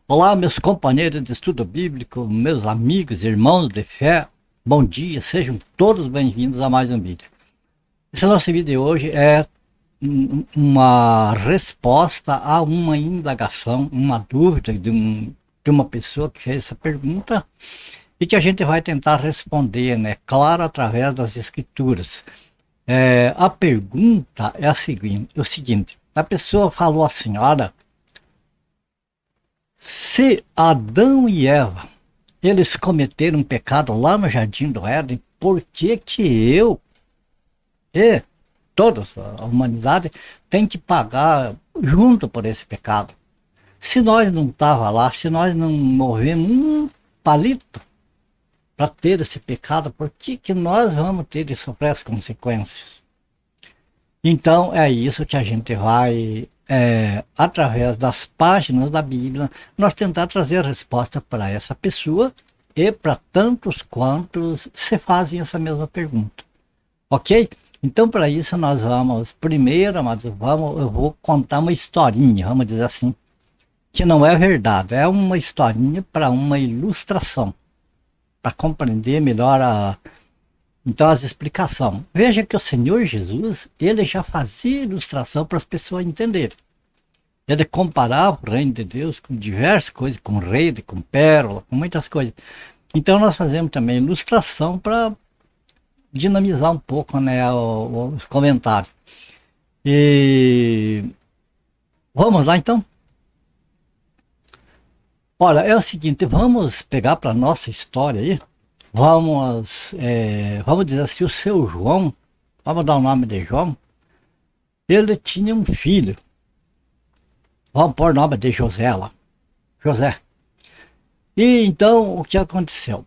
Olá, meus companheiros de estudo bíblico, meus amigos, irmãos de fé, bom dia, sejam todos bem-vindos a mais um vídeo. Esse nosso vídeo de hoje é uma resposta a uma indagação, uma dúvida de uma pessoa que fez essa pergunta e que a gente vai tentar responder, né, claro, através das escrituras. A pergunta é o seguinte, a pessoa falou assim, olha, se Adão e Eva, eles cometeram um pecado lá no Jardim do Éden, por que que eu e toda a humanidade tem que pagar junto por esse pecado? Se nós não estava lá, se nós não movemos um palito para ter esse pecado, por que que nós vamos ter de sofrer as consequências? Então é isso que a gente vai, através das páginas da Bíblia, nós tentar trazer a resposta para essa pessoa e para tantos quantos se fazem essa mesma pergunta. Ok? Então para isso nós vamos, primeiro, mas eu vou contar uma historinha, vamos dizer assim, que não é verdade, é uma historinha para uma ilustração, para compreender melhor então as explicações. Veja que o Senhor Jesus, ele já fazia ilustração para as pessoas entenderem. Ele comparava o reino de Deus com diversas coisas, com rede, com pérola, com muitas coisas. Então nós fazemos também ilustração para dinamizar um pouco, né, os comentários. E vamos lá então? Olha, é o seguinte, vamos pegar para nossa história aí. Vamos dizer assim, o seu João, vamos dar o nome de João, ele tinha um filho, vamos pôr o nome de José lá, José. E então, o que aconteceu?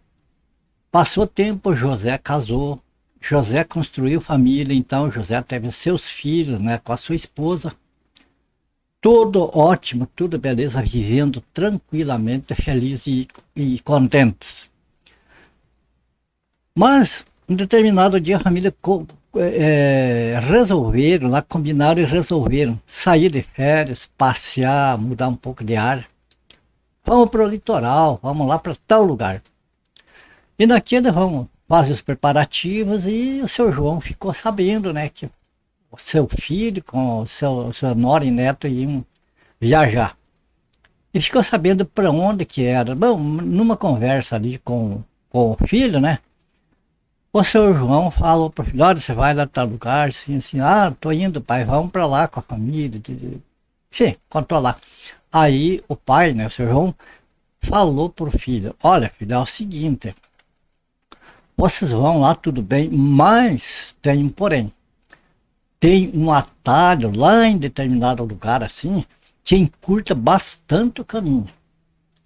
Passou tempo, José casou, José construiu família, então José teve seus filhos, né, com a sua esposa, tudo ótimo, tudo beleza, vivendo tranquilamente, felizes e contentes. Mas, um determinado dia, a família resolveram, lá combinaram e resolveram sair de férias, passear, mudar um pouco de ar. Vamos para o litoral, vamos lá para tal lugar. E naquele vamos fazer os preparativos e o seu João ficou sabendo, né, que o seu filho com o seu nora e neto iam viajar. E ficou sabendo para onde que era. Bom, numa conversa ali com o filho, né, o seu João falou para o filho, olha, você vai lá tal lugar, assim, tô indo, pai, vamos para lá com a família. Enfim, contou lá. Aí o pai, né, o seu João, falou para o filho, olha, filho, é o seguinte, vocês vão lá, tudo bem, mas tem um porém. Tem um atalho lá em determinado lugar assim, que encurta bastante o caminho.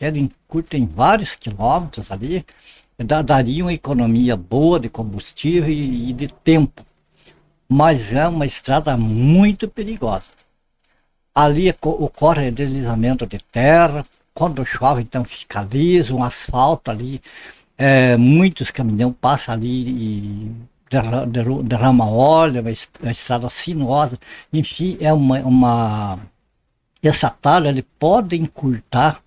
Ele encurta em vários quilômetros ali, daria uma economia boa de combustível e de tempo, mas é uma estrada muito perigosa. Ali ocorre deslizamento de terra, quando chove então fica liso, um asfalto ali, muitos caminhões passam ali e derrama óleo, uma estrada sinuosa, enfim, esse atalho ele pode encurtar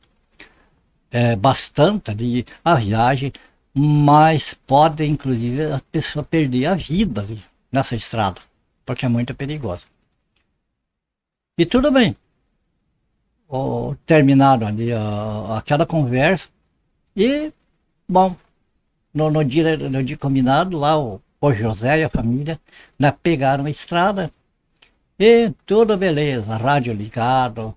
bastante ali a viagem, mas pode inclusive a pessoa perder a vida ali nessa estrada, porque é muito perigosa. E tudo bem, terminaram ali aquela conversa e, bom, no dia combinado lá, o José e a família, né, pegaram a estrada e tudo beleza, rádio ligado,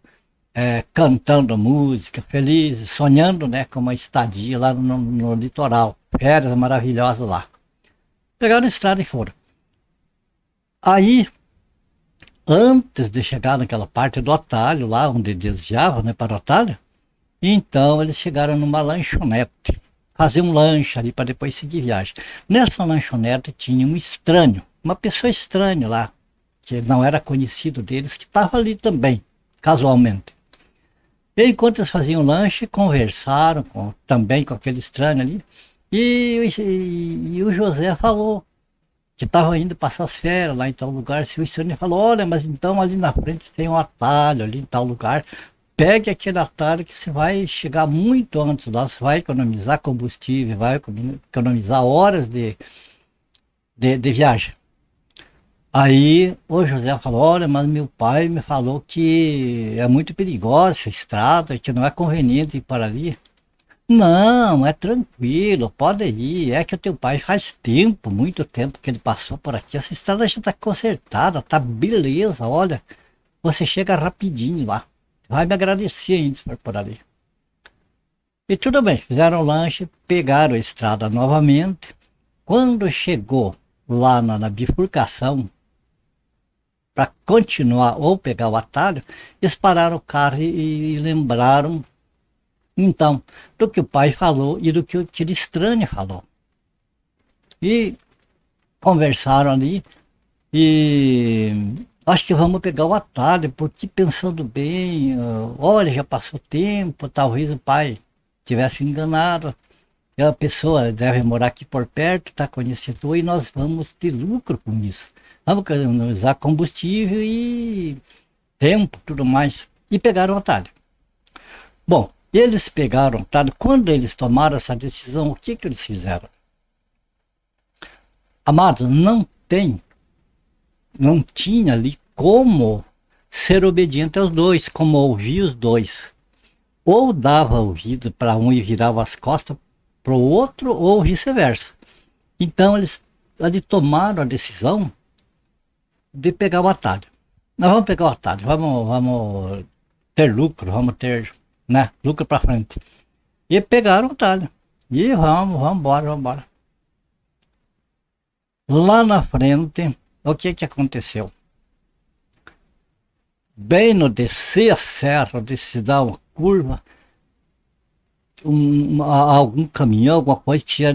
cantando música, felizes, sonhando, né, com uma estadia lá no litoral, férias maravilhosas lá. Pegaram a estrada e foram. Aí, antes de chegar naquela parte do atalho, lá onde desviava, né, para o atalho, então eles chegaram numa lanchonete, fazer um lanche ali para depois seguir viagem. Nessa lanchonete tinha um estranho, uma pessoa estranha lá, que não era conhecido deles, que estava ali também, casualmente. E enquanto eles faziam lanche, conversaram também com aquele estranho ali. E o José falou que estava indo passar as férias lá em tal lugar. Se o estranho falou, olha, mas então ali na frente tem um atalho ali em tal lugar. pegue aquele atalho que você vai chegar muito antes lá, você vai economizar combustível, vai economizar horas de viagem. Aí o José falou, olha, mas meu pai me falou que é muito perigosa essa estrada, que não é conveniente ir para ali. Não, é tranquilo, pode ir. É que o teu pai faz tempo, muito tempo que ele passou por aqui. Essa estrada já está consertada, tá beleza, olha. Você chega rapidinho lá. Vai me agradecer ainda se for por ali. E tudo bem, fizeram o lanche, pegaram a estrada novamente. Quando chegou lá na bifurcação, para continuar ou pegar o atalho, eles pararam o carro e lembraram, então, do que o pai falou e do que o tio estranho falou. E conversaram ali e acho que vamos pegar o atalho, porque pensando bem, olha, já passou tempo, talvez o pai tivesse enganado. E a pessoa deve morar aqui por perto, está conhecedor e nós vamos ter lucro com isso. Vamos usar combustível e tempo, tudo mais. E pegaram o atalho. Bom, eles pegaram o atalho. Quando eles tomaram essa decisão, o que eles fizeram? Amados, não tinha ali como ser obediente aos dois, como ouvir os dois. Ou dava ouvido para um e virava as costas para o outro, ou vice-versa. Então eles ali tomaram a decisão de pegar o atalho. Nós vamos pegar o atalho, vamos ter lucro, vamos ter, né, lucro para frente. E pegaram o atalho. E vamos embora. Lá na frente, o que aconteceu? Bem no descer a serra, de se dar uma curva, algum caminhão, alguma coisa, tinha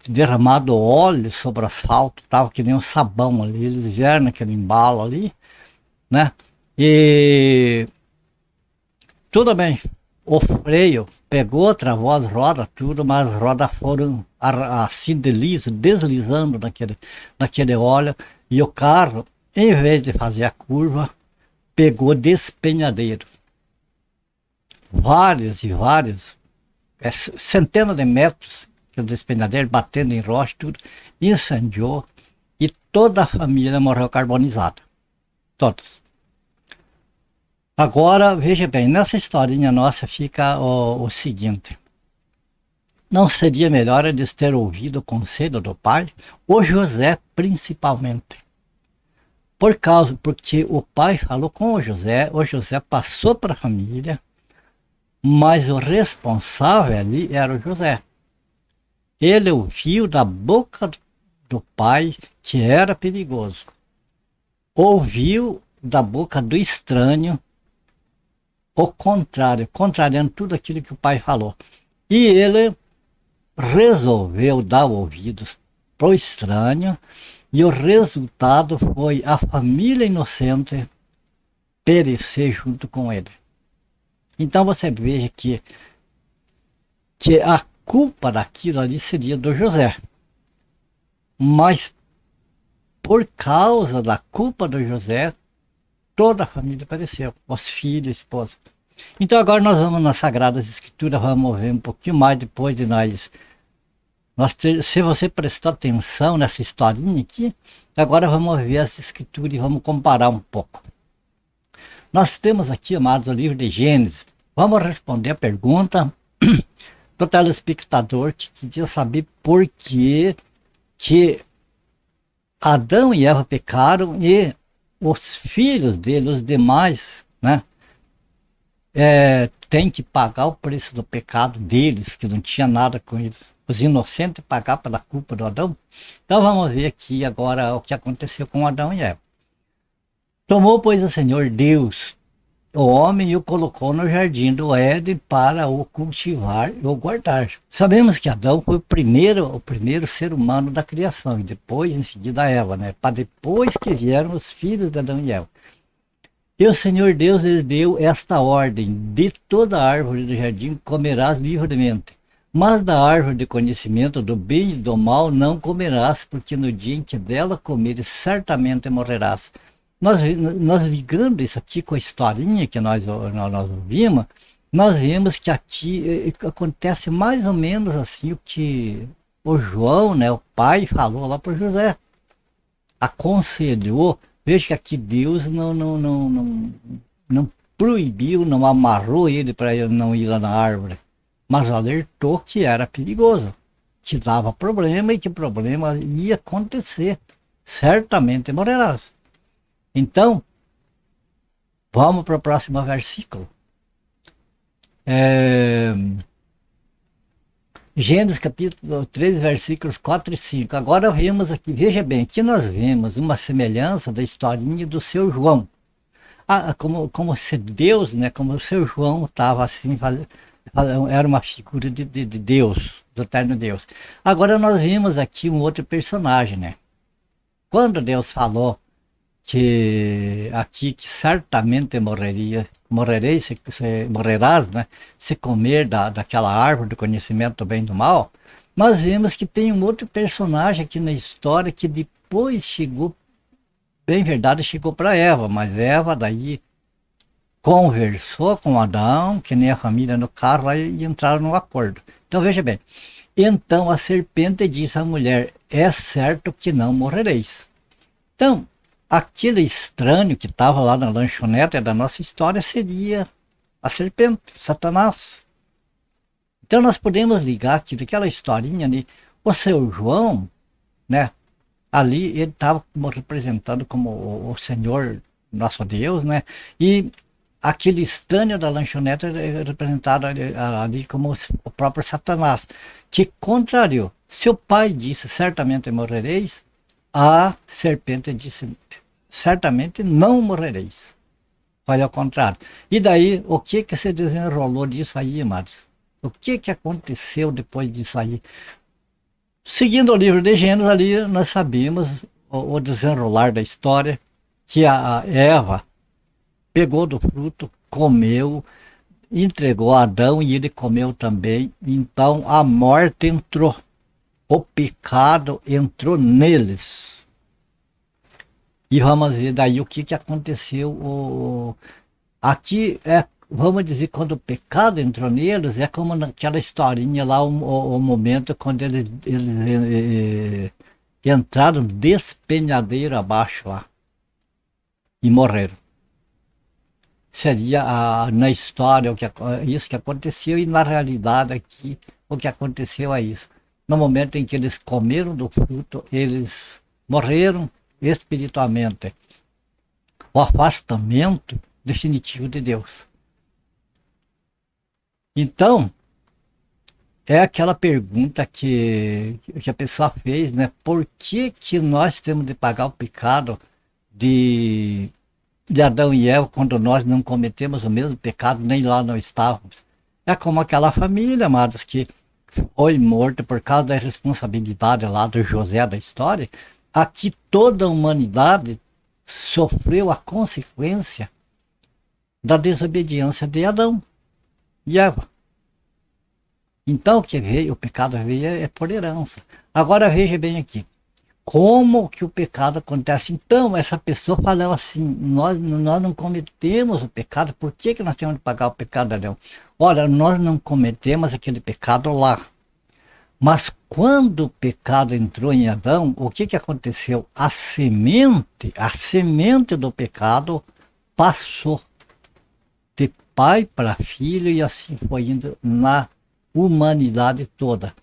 derramado óleo sobre o asfalto, tava que nem um sabão ali, eles vieram naquele embalo ali, né? E tudo bem, o freio pegou, travou as rodas, tudo, mas as rodas foram assim deslizando naquele óleo, e o carro, em vez de fazer a curva, pegou despenhadeiro. Vários e vários, centenas de metros, o despenhadeiro batendo em rocha, tudo, incendiou e toda a família morreu carbonizada. Todos. Agora, veja bem, nessa historinha nossa fica o seguinte. Não seria melhor eles ter ouvido o conselho do pai? O José, principalmente. Porque o pai falou com o José passou para a família, mas o responsável ali era o José. Ele ouviu da boca do pai que era perigoso. Ouviu da boca do estranho o contrário, contrariando tudo aquilo que o pai falou. E ele resolveu dar ouvidos para o estranho, e o resultado foi a família inocente perecer junto com ele. Então você veja que a culpa daquilo ali seria do José. Mas por causa da culpa do José, toda a família pereceu, os filhos, a esposa. Então agora nós vamos nas Sagradas Escrituras, vamos ver um pouquinho mais depois de se você prestou atenção nessa historinha aqui, agora vamos ver as Escrituras e vamos comparar um pouco. Nós temos aqui, amados, o livro de Gênesis. Vamos responder a pergunta do telespectador que queria saber por que Adão e Eva pecaram e os filhos dele, os demais, né, tem que pagar o preço do pecado deles, que não tinha nada com eles. Os inocentes pagar pela culpa do Adão. Então vamos ver aqui agora o que aconteceu com Adão e Eva. Tomou, pois, o Senhor Deus o homem e o colocou no jardim do Éden para o cultivar e o guardar. Sabemos que Adão foi o primeiro ser humano da criação, e depois, em seguida, Eva, né? Para depois que vieram os filhos de Adão e Eva. E o Senhor Deus lhes deu esta ordem: de toda árvore do jardim comerás livremente, mas da árvore de conhecimento do bem e do mal não comerás, porque no dia em que dela comeres certamente morrerás. nós ligando isso aqui com a historinha que nós ouvimos, nós vemos que aqui acontece mais ou menos assim o que o João, né, o pai, falou lá para José. Aconselhou, veja que aqui Deus não proibiu, não amarrou ele para ele não ir lá na árvore, mas alertou que era perigoso, que dava problema e que problema ia acontecer. Certamente morrerás. Então, vamos para o próximo versículo. Gênesis capítulo 3, versículos 4 e 5. Agora vemos aqui, veja bem, aqui nós vemos uma semelhança da historinha do seu João. Como se Deus, né, como o seu João estava assim, era uma figura de Deus, do eterno Deus. Agora nós vimos aqui um outro personagem, né? Quando Deus falou que aqui que certamente morrereis, morrerás, né? Se comer daquela árvore do conhecimento do bem e do mal, nós vemos que tem um outro personagem aqui na história que depois chegou, bem verdade, chegou para Eva, mas Eva daí conversou com Adão, que nem a família no carro, lá, e entraram no acordo. Então veja bem, então a serpente disse à mulher, é certo que não morrereis. Então, aquele estranho que estava lá na lanchonete da nossa história seria a serpente, Satanás. Então nós podemos ligar aqui daquela historinha ali, o seu João, né? Ali ele estava representando como o Senhor, nosso Deus, né? E aquele estranho da lanchonete é representado ali como o próprio Satanás, que contrariou. Seu pai disse, certamente morrereis, a serpente disse, certamente não morrereis. Foi ao contrário. E daí, o que se desenrolou disso aí, amados? O que aconteceu depois disso aí? Seguindo o livro de Gênesis, ali nós sabemos o desenrolar da história, que a Eva pegou do fruto, comeu, entregou a Adão e ele comeu também. Então a morte entrou, o pecado entrou neles. E vamos ver daí o que aconteceu. Aqui vamos dizer, quando o pecado entrou neles, é como naquela historinha lá, o momento quando eles entraram despenhadeiro abaixo lá e morreram. Seria na história isso que aconteceu, e na realidade aqui o que aconteceu é isso. No momento em que eles comeram do fruto, eles morreram espiritualmente. O afastamento definitivo de Deus. Então, é aquela pergunta que a pessoa fez, né? Por que nós temos de pagar o pecado de Adão e Eva quando nós não cometemos o mesmo pecado, nem lá não estávamos? É como aquela família, amados, que foi morta por causa da responsabilidade lá do José da história. Aqui toda a humanidade sofreu a consequência da desobediência de Adão e Eva. Então o que veio, o pecado veio é por herança. Agora veja bem aqui, como que o pecado acontece? Então essa pessoa falou assim, nós não cometemos o pecado, por que nós temos de pagar o pecado de Adão? Olha, nós não cometemos aquele pecado lá. Mas quando o pecado entrou em Adão, o que aconteceu? A semente do pecado passou de pai para filho e assim foi indo na humanidade toda.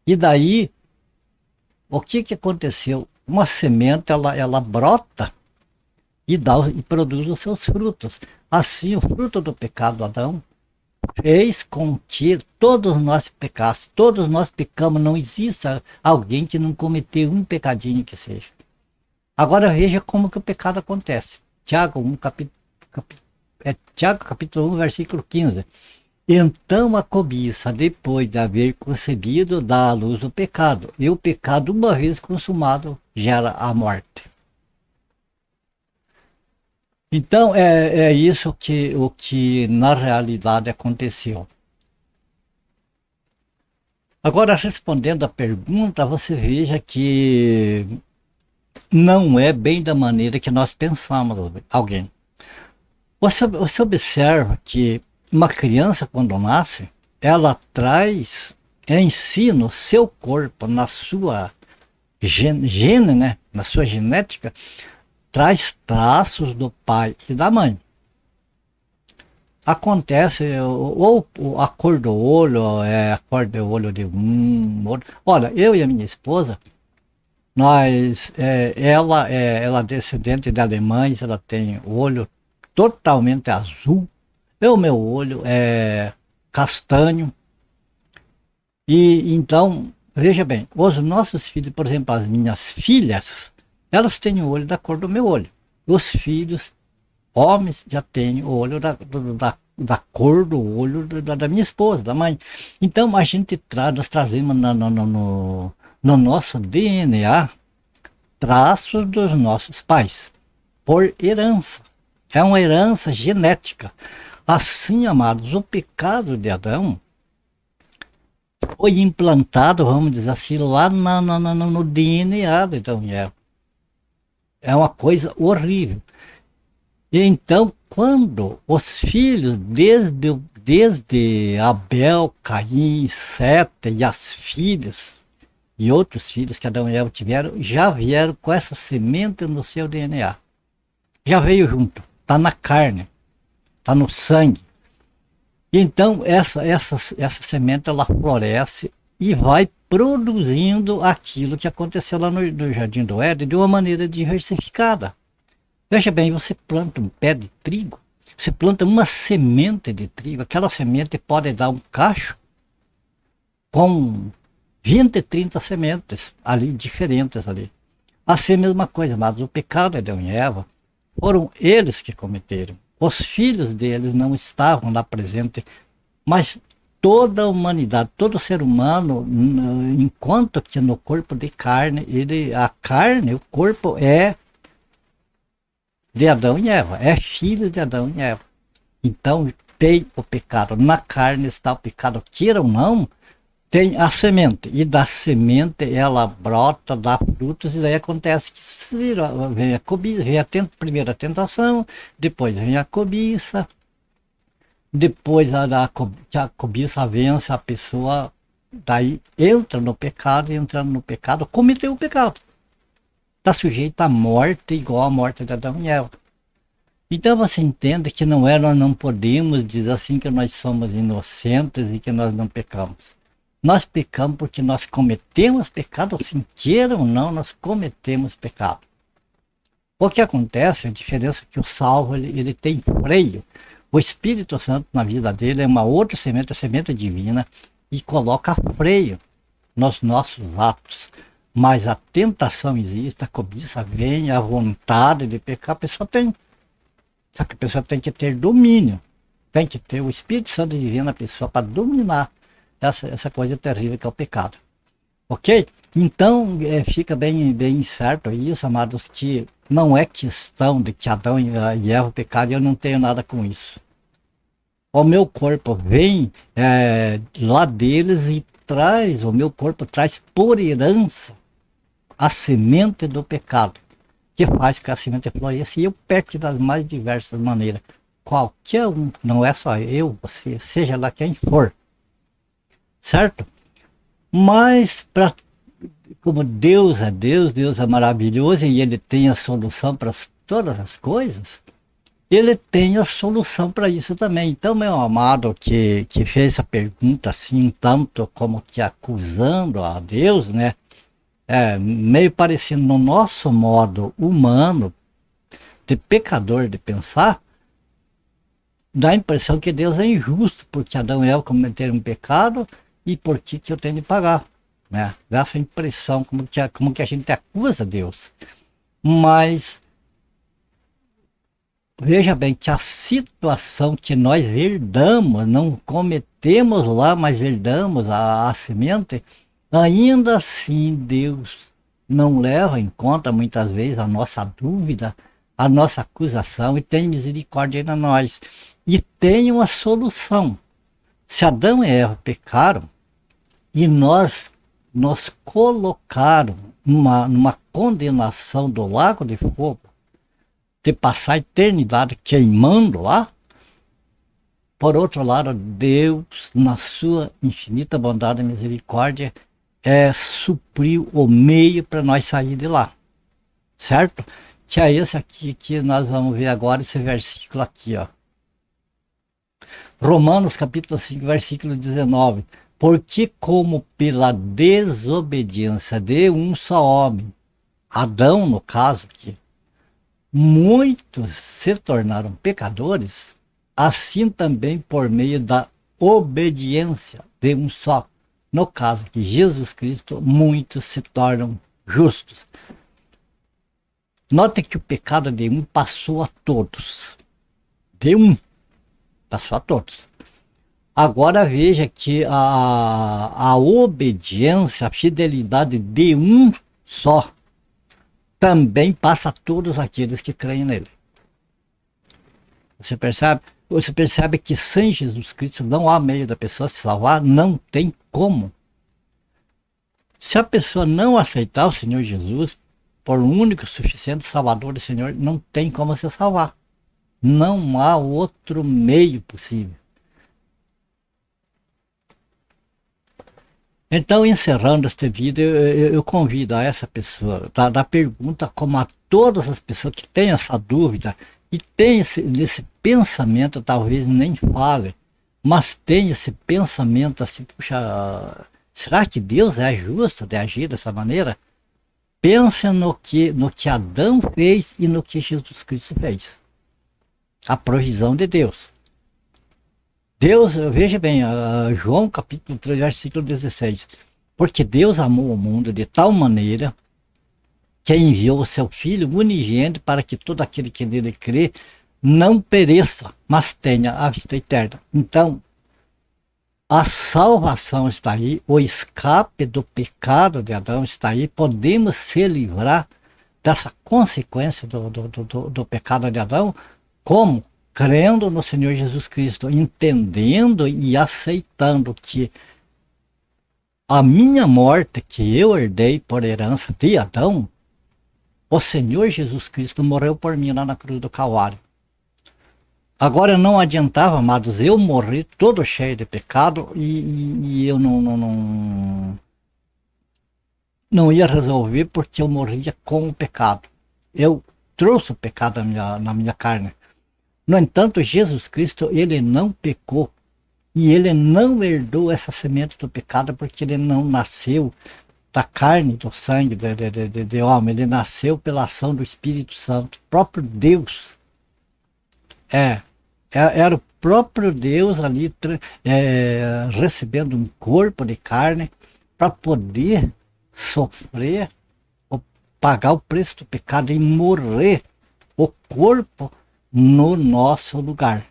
E daí, o que aconteceu? Uma semente, ela brota e produz os seus frutos. Assim, o fruto do pecado de Adão fez com que todos nós pecássemos. Todos nós pecamos, não existe alguém que não cometeu um pecadinho que seja. Agora veja como que o pecado acontece. Tiago capítulo 1, versículo 15. Então a cobiça, depois de haver concebido, dá à luz o pecado. E o pecado, uma vez consumado, gera a morte. Então é isso o que na realidade aconteceu. Agora, respondendo a pergunta, você veja que não é bem da maneira que nós pensamos alguém. Você observa que uma criança, quando nasce, ela traz em si, no seu corpo, na sua gene, né? Na sua genética, traz traços do pai e da mãe. Acontece, ou a cor do olho, a cor do olho de um, outro. Olha, eu e a minha esposa, ela é descendente de alemães, ela tem o olho totalmente azul, o meu olho é castanho. E então, veja bem, os nossos filhos, por exemplo, as minhas filhas, elas têm o olho da cor do meu olho. Os filhos, homens, já têm o olho da cor do olho da minha esposa, da mãe. Então, a gente nós trazemos no nosso DNA traços dos nossos pais, por herança. É uma herança genética. Assim, amados, o pecado de Adão foi implantado, vamos dizer assim, lá no DNA de Adão e Eva. É uma coisa horrível. E então, quando os filhos, desde Abel, Caim, Sete e as filhas, e outros filhos que Adão e Eva tiveram, já vieram com essa semente no seu DNA. Já veio junto, está na carne, está no sangue. Então, essa semente, ela floresce e vai produzindo aquilo que aconteceu lá no Jardim do Éden de uma maneira diversificada. Veja bem, você planta um pé de trigo, você planta uma semente de trigo, aquela semente pode dar um cacho com 20, 30 sementes ali, diferentes ali. Assim, a mesma coisa, mas o pecado de Adão e Eva foram eles que cometeram. Os filhos deles não estavam lá presentes, mas toda a humanidade, todo ser humano, enquanto que no corpo de carne, a carne, o corpo é de Adão e Eva, é filho de Adão e Eva. Então tem o pecado, na carne está o pecado, queira ou não, tem a semente, e da semente ela brota, dá frutos, e daí acontece que vem a cobiça, vem primeiro a tentação, depois vem a cobiça, depois que a cobiça vence a pessoa, daí entra no pecado, e entrando no pecado, cometeu o pecado. Está sujeito à morte, igual a morte de Adão e Eva. Então você entende que nós não podemos dizer assim que nós somos inocentes e que nós não pecamos. Nós pecamos porque nós cometemos pecado, assim queira ou não, nós cometemos pecado. O que acontece, a diferença é que o salvo, ele tem freio. O Espírito Santo na vida dele é uma outra semente, a semente divina, e coloca freio nos nossos atos. Mas a tentação existe, a cobiça vem, a vontade de pecar, a pessoa tem. Só que a pessoa tem que ter domínio, tem que ter o Espírito Santo divino na pessoa para dominar essa coisa terrível que é o pecado. Ok? Então, fica bem certo isso, amados, que não é questão de que Adão e Eva pecaram e eu não tenho nada com isso. O meu corpo vem lá deles e o meu corpo traz por herança a semente do pecado, que faz com que a semente floresça e eu peco das mais diversas maneiras. Qualquer um, não é só eu, você, seja lá quem for. Certo? Mas, como Deus é maravilhoso e Ele tem a solução para todas as coisas, Ele tem a solução para isso também. Então, meu amado, que fez essa pergunta assim, tanto como que acusando a Deus, né? Meio parecendo no nosso modo humano, de pecador de pensar, dá a impressão que Deus é injusto, porque Adão e Eva cometeram um pecado, e por que eu tenho de pagar, né? Dá essa impressão como que a gente acusa Deus. Mas veja bem que a situação que nós herdamos, não cometemos lá, mas herdamos a semente, ainda assim Deus não leva em conta muitas vezes a nossa dúvida, a nossa acusação, e tem misericórdia de nós. E tem uma solução. Se Adão e Eva pecaram, e nós nos colocaram numa condenação do lago de fogo, de passar a eternidade queimando lá. Por outro lado, Deus, na sua infinita bondade e misericórdia, supriu o meio para nós sair de lá, certo? Que é esse aqui que nós vamos ver agora, esse versículo aqui, ó. Romanos capítulo 5, versículo 19. Porque como pela desobediência de um só homem, Adão no caso aqui, muitos se tornaram pecadores, assim também por meio da obediência de um só, no caso aqui, Jesus Cristo, muitos se tornam justos. Note que o pecado de um passou a todos. De um, passou a todos. Agora veja que a obediência, a fidelidade de um só, também passa a todos aqueles que creem nele. Você percebe? Você percebe que sem Jesus Cristo não há meio da pessoa se salvar, não tem como. Se a pessoa não aceitar o Senhor Jesus por um único suficiente Salvador do Senhor, não tem como se salvar. Não há outro meio possível. Então, encerrando este vídeo, eu convido a essa pessoa, da pergunta, como a todas as pessoas que têm essa dúvida e tem esse pensamento, talvez nem fale, mas tem esse pensamento assim, puxa, será que Deus é justo de agir dessa maneira? Pensa no que Adão fez e no que Jesus Cristo fez. A provisão de Deus. Deus, veja bem, João capítulo 3, versículo 16. Porque Deus amou o mundo de tal maneira que enviou o seu Filho unigênito para que todo aquele que nele crê não pereça, mas tenha a vida eterna. Então, a salvação está aí, o escape do pecado de Adão está aí, podemos se livrar dessa consequência do pecado de Adão, como? Crendo no Senhor Jesus Cristo, entendendo e aceitando que a minha morte que eu herdei por herança de Adão, o Senhor Jesus Cristo morreu por mim lá na cruz do Calvário. Agora não adiantava, amados, eu morri todo cheio de pecado e eu não ia resolver porque eu morria com o pecado. Eu trouxe o pecado na minha carne. No entanto, Jesus Cristo, ele não pecou e ele não herdou essa semente do pecado porque ele não nasceu da carne, do sangue de homem, ele nasceu pela ação do Espírito Santo, o próprio Deus. Era o próprio Deus ali recebendo um corpo de carne para poder sofrer, ou pagar o preço do pecado e morrer o corpo no nosso lugar.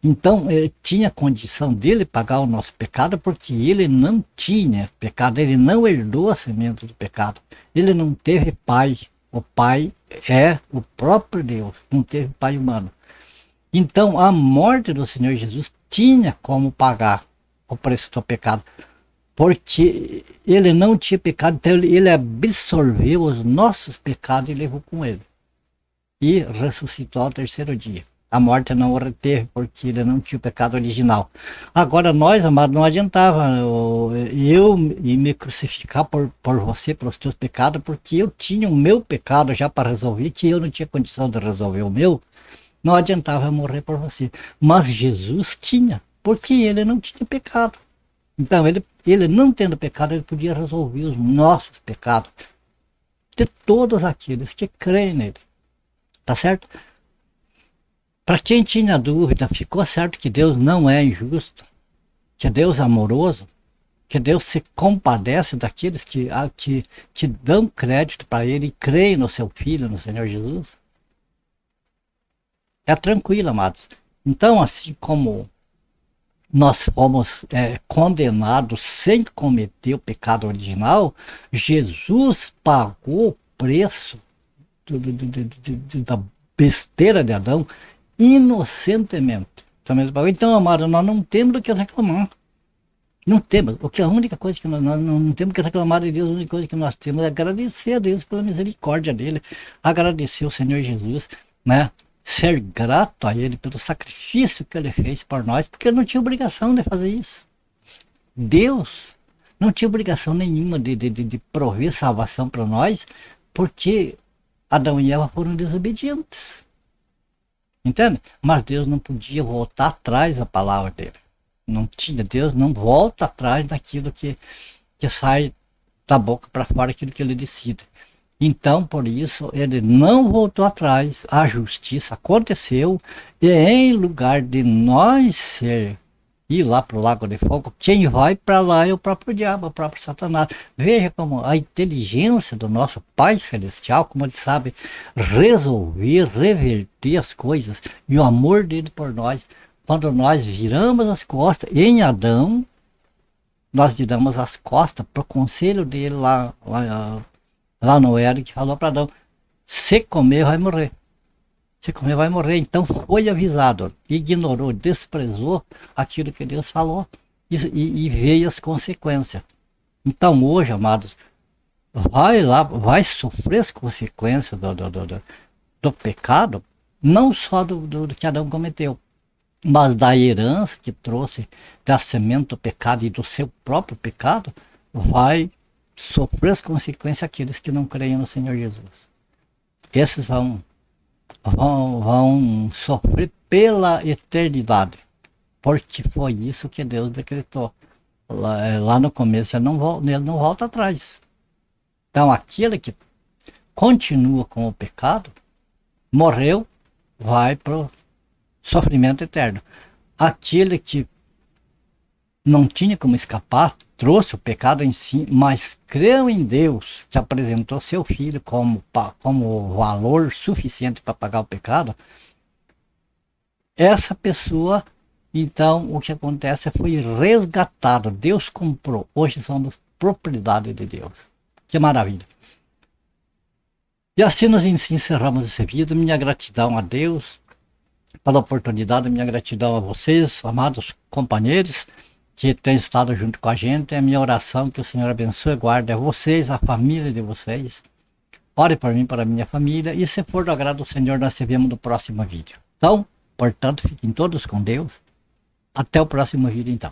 Então, ele tinha condição dele pagar o nosso pecado porque ele não tinha pecado, ele não herdou a semente do pecado. Ele não teve pai. O pai é o próprio Deus, não teve pai humano. Então, a morte do Senhor Jesus tinha como pagar o preço do pecado, porque ele não tinha pecado, então ele absorveu os nossos pecados e levou com ele. E ressuscitou ao terceiro dia. A morte não o reteve, porque ele não tinha o pecado original. Agora nós, amados, não adiantava eu me crucificar por você, pelos teus pecados, porque eu tinha o meu pecado já para resolver, que eu não tinha condição de resolver o meu. Não adiantava eu morrer por você. Mas Jesus tinha, porque ele não tinha pecado. Então, ele não tendo pecado, ele podia resolver os nossos pecados de todos aqueles que creem nele. Tá certo? Para quem tinha dúvida, ficou certo que Deus não é injusto, que Deus é amoroso, que Deus se compadece daqueles que dão crédito para ele e creem no seu Filho, no Senhor Jesus? É tranquilo, amados. Então, assim como nós fomos condenados sem cometer o pecado original, Jesus pagou o preço da besteira de Adão inocentemente. Então, amado, nós não temos do que reclamar. Não temos. O que a única coisa que nós não temos que reclamar de Deus, a única coisa que nós temos é agradecer a Deus pela misericórdia dele, agradecer ao Senhor Jesus, né? Ser grato a ele pelo sacrifício que ele fez por nós, porque ele não tinha obrigação de fazer isso. Deus não tinha obrigação nenhuma de prover salvação para nós, porque Adão e Eva foram desobedientes. Entende? Mas Deus não podia voltar atrás da palavra dele. Não tinha, Deus não volta atrás daquilo que sai da boca para fora, aquilo que ele decide. Então, por isso, ele não voltou atrás, a justiça aconteceu, e em lugar de nós ir lá para o lago de fogo, quem vai para lá é o próprio diabo, o próprio Satanás. Veja como a inteligência do nosso Pai Celestial, como ele sabe resolver, reverter as coisas, e o amor dele por nós. Quando nós viramos as costas em Adão, nós viramos as costas para o conselho dele lá no Éden, que falou para Adão: se comer vai morrer. Se comer vai morrer. Então foi avisado, ignorou, desprezou aquilo que Deus falou e veio as consequências. Então hoje, amados, vai sofrer as consequências do pecado, não só do que Adão cometeu, mas da herança que trouxe da semente do pecado e do seu próprio pecado, vai sofrer as consequências aqueles que não creem no Senhor Jesus. Esses vão sofrer pela eternidade, porque foi isso que Deus decretou. Lá no começo ele não volta atrás. Então aquele que continua com o pecado, morreu, vai para o sofrimento eterno. Aquele que não tinha como escapar, trouxe o pecado em si, mas creu em Deus, que apresentou seu filho como valor suficiente para pagar o pecado. Essa pessoa, então, o que acontece foi resgatado. Deus comprou. Hoje somos propriedade de Deus. Que maravilha. E assim nós encerramos esse vídeo. Minha gratidão a Deus pela oportunidade, minha gratidão a vocês, amados companheiros, que têm estado junto com a gente. É a minha oração que o Senhor abençoe e guarde a vocês, a família de vocês. Ore por mim, para a minha família. E se for do agrado do Senhor, nós se vemos no próximo vídeo. Então, portanto, fiquem todos com Deus. Até o próximo vídeo, então.